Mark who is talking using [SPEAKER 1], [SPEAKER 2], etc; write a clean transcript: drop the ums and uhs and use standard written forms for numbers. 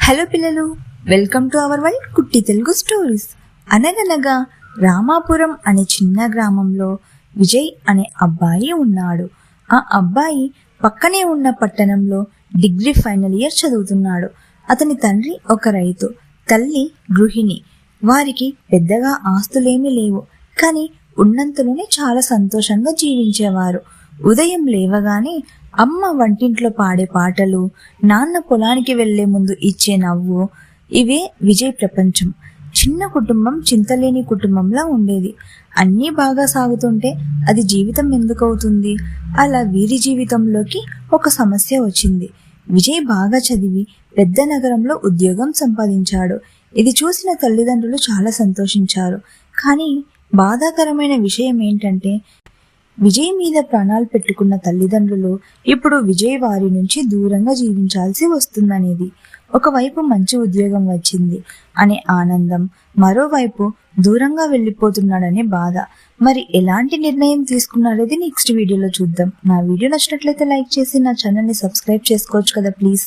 [SPEAKER 1] Hello పిల్లలు, welcome to our world కుట్టి Telugu stories. అనగనగా రామాపురం అనే చిన్న గ్రామంలో విజయ్ అనే అబ్బాయి ఉన్నాడు. ఆ అబ్బాయి పక్కనే ఉన్న పట్టణంలో డిగ్రీ ఫైనల్ ఇయర్ చదువుతున్నాడు. అతని తండ్రి ఒక రైతు, తల్లి గృహిణి. వారికి పెద్దగా ఆస్తులేమీ లేవు, కానీ ఉన్నంతలోనే చాలా సంతోషంగా జీవించేవారు. ఉదయం లేవగానే అమ్మ వంటింట్లో పాడే పాటలు, నాన్న పొలానికి వెళ్లే ముందు ఇచ్చే నవ్వు, ఇవే విజయ్ ప్రపంచం. చిన్న కుటుంబం చింతలేని కుటుంబంలా ఉండేది. అన్నీ బాగా సాగుతుంటే అది జీవితం ఎందుకవుతుంది? అలా వీరి జీవితంలోకి ఒక సమస్య వచ్చింది. విజయ్ బాగా చదివి పెద్ద నగరంలో ఉద్యోగం సంపాదించాడు. ఇది చూసిన తల్లిదండ్రులు చాలా సంతోషించారు. కానీ బాధాకరమైన విషయం ఏంటంటే, విజయ్ మీద ప్రాణాలు పెట్టుకున్న తల్లిదండ్రులు ఇప్పుడు విజయ్ వారి నుంచి దూరంగా జీవించాల్సి వస్తుందనేది. ఒకవైపు మంచి ఉద్యోగం వచ్చింది అనే ఆనందం, మరోవైపు దూరంగా వెళ్ళిపోతున్నాడనే బాధ. మరి ఎలాంటి నిర్ణయం తీసుకున్నారనేది నెక్స్ట్ వీడియోలో చూద్దాం. నా వీడియో నచ్చినట్లయితే లైక్ చేసి నా ఛానల్ని సబ్స్క్రైబ్ చేసుకోవచ్చు కదా ప్లీజ్.